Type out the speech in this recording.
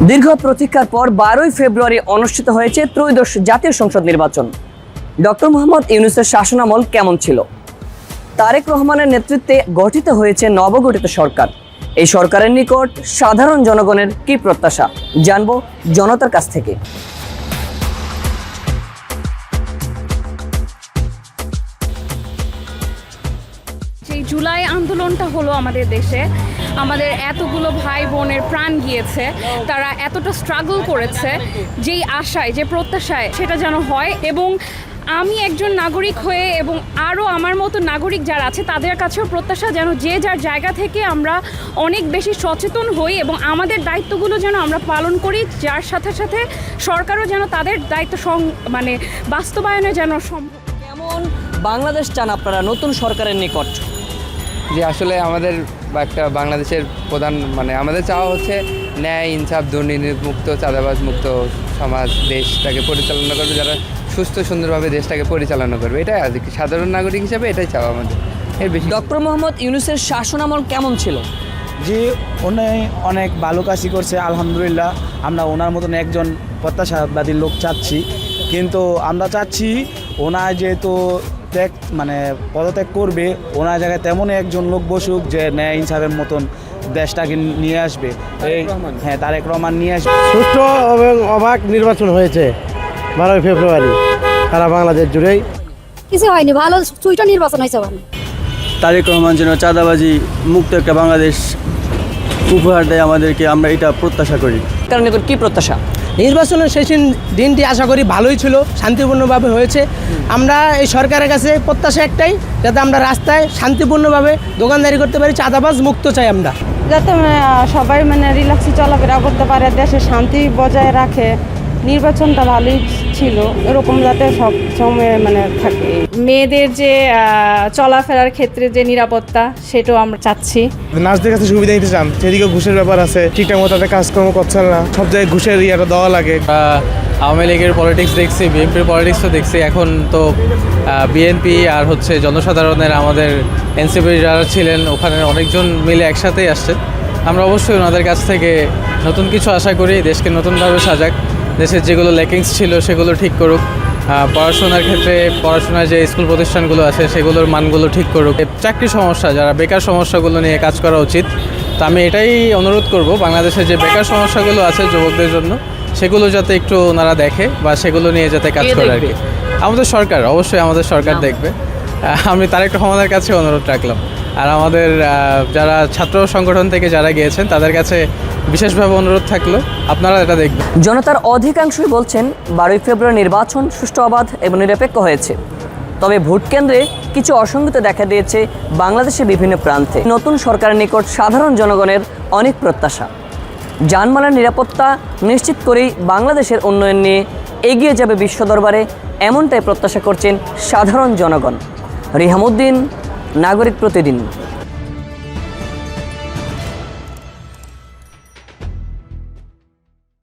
দীর্ঘ প্রতীক্ষার পর 12ই ফেব্রুয়ারি অনুষ্ঠিত হয়েছে ত্রয়োদশ জাতীয় সংসদ নির্বাচন। ডক্টর মোহাম্মদ ইউনূসের শাসনামল কেমন ছিল? তারেক রহমানের নেতৃত্বে গঠিত হয়েছে নবগঠিত সরকার। এই সরকারের নিকট সাধারণ জনগণের কি প্রত্যাশা, জানবো জনতার কাছ থেকে। যে জুলাই আন্দোলনটা হলো আমাদের দেশে, আমাদের এতগুলো ভাই বোনের প্রাণ গিয়েছে, তারা এতটা স্ট্রাগল করেছে, যেই আশায় যে প্রত্যাশায় সেটা যেন হয়। এবং আমি একজন নাগরিক হয়ে এবং আরও আমার মতো নাগরিক যারা আছে তাদের কাছেও প্রত্যাশা যেন যে যার জায়গা থেকে আমরা অনেক বেশি সচেতন হই এবং আমাদের দায়িত্বগুলো যেন আমরা পালন করি, যার সাথে সাথে সরকারও যেন তাদের দায়িত্ব বাস্তবায়নে যেন সম্ভব। কেমন বাংলাদেশ চান আপনারা নতুন সরকারের নিকট? যে আসলে আমাদের একটা বাংলাদেশের প্রধান আমাদের চাওয়া হচ্ছে ন্যায়, ইনসাফ, দুর্নীতিমুক্ত, চাঁদাবাজ মুক্ত সমাজ, দেশটাকে পরিচালনা করবে যারা সুস্থ সুন্দরভাবে দেশটাকে পরিচালনা করবে। এটাই আর কি, সাধারণ নাগরিক হিসেবে এটাই চাওয়া আমাদের। এর বেশি ডক্টর মোহাম্মদ ইউনূসের শাসনামল কেমন ছিল? যে উনি অনেক ভালো কাজই করছে, আলহামদুলিল্লাহ। আমরা ওনার মতন একজন প্রত্যাশাবাদী লোক চাচ্ছি, কিন্তু আমরা চাচ্ছি ওনার যেহেতু পদত্যাগ করবে, ওনার জায়গায় তেমনই একজন লোক বসুক যে ন্যায় ইনসাফের মতন দেশটাকে নিয়ে আসবে। হ্যাঁ, তারেক রহমান নিয়ে আসবে। সুষ্ঠু এবং অবাক নির্বাচন হয়েছে 12ই ফেব্রুয়ারি সারা বাংলাদেশ জুড়েই। কিছু হয়নি, ভালো সুষ্ঠু নির্বাচন হয়েছে। তারেক রহমান যেন চাঁদাবাজি মুক্ত একটা বাংলাদেশ উপহার দেয় আমাদেরকে, আমরা এটা প্রত্যাশা করি। কারণ নিকট কি প্রত্যাশা? নির্বাচনের শেষ দিনটি আশা করি ভালোই ছিল, শান্তিপূর্ণভাবে হয়েছে। আমরা এই সরকারের কাছে প্রত্যাশা একটাই, যাতে আমরা রাস্তায় শান্তিপূর্ণভাবে দোকানদারি করতে পারি, চাঁদাবাজ মুক্ত চাই আমরা। যাতে সবাই রিল্যাক্সে চলাফেরা করতে পারে, দেশে শান্তি বজায় রাখে। নির্বাচনটা ভালোই ছিল, এরকম যাতে সব সময় থাকে। মেয়েদের যে চলাফেরার ক্ষেত্রে যে নিরাপত্তা, সেটাও আমরা চাচ্ছি। নার্সদের কাছে সুবিধা নিতে চান, সেদিকে ঘুষের ব্যাপার আছে, ঠিকঠাক মতো তাদের কাজকর্ম করছে না, সব জায়গায় ঘুষের ইয়েটা দেওয়া লাগে। আওয়ামী লীগের পলিটিক্স দেখছি, বিএনপির পলিটিক্সও দেখছি, এখন তো বিএনপি আর জনসাধারণের আমাদের এনসিপি যারা ছিলেন ওখানে অনেকজন মিলে একসাথেই আসছেন। আমরা অবশ্যই ওনাদের কাছ থেকে নতুন কিছু আশা করি, দেশকে নতুনভাবে সাজাক, দেশের যেগুলো ল্যাকিংস ছিল সেগুলো ঠিক করুক, পড়াশোনার ক্ষেত্রে পড়াশোনার যে স্কুল প্রতিষ্ঠানগুলো আছে সেগুলোর মানগুলো ঠিক করুক। চাকরি সমস্যা, যারা বেকার সমস্যাগুলো নিয়ে কাজ করা উচিত। তো আমি এটাই অনুরোধ করব, বাংলাদেশের যে বেকার সমস্যাগুলো আছে যুবকদের জন্য, সেগুলো যাতে একটু ওনারা দেখে বা সেগুলো নিয়ে যাতে কাজ করে আর কি। আমাদের সরকার, অবশ্যই আমাদের সরকার দেখবে। আমি তারেক রহমানের কাছে অনুরোধ রাখলাম। আর আমাদের যারা ছাত্র সংগঠন থেকে যারা গিয়েছেন তাদের কাছে বিশেষভাবে অনুরোধ থাকলো, আপনারা এটা দেখবেন। জনতার অধিকাংশই বলছেন 12ই ফেব্রুয়ারি নির্বাচন সুষ্ঠু, অবাধ এবং নিরপেক্ষ হয়েছে। তবে ভোট কেন্দ্রে কিছু অসঙ্গতি দেখা দিয়েছে বাংলাদেশের বিভিন্ন প্রান্তে। নতুন সরকারের নিকট সাধারণ জনগণের অনেক প্রত্যাশা। জানমালের নিরাপত্তা নিশ্চিত করেই বাংলাদেশের উন্নয়ন নিয়ে এগিয়ে যাবে বিশ্ব দরবারে, এমনটাই প্রত্যাশা করছেন সাধারণ জনগণ। রিহামউদ্দিন, নাগরিক প্রতিদিন।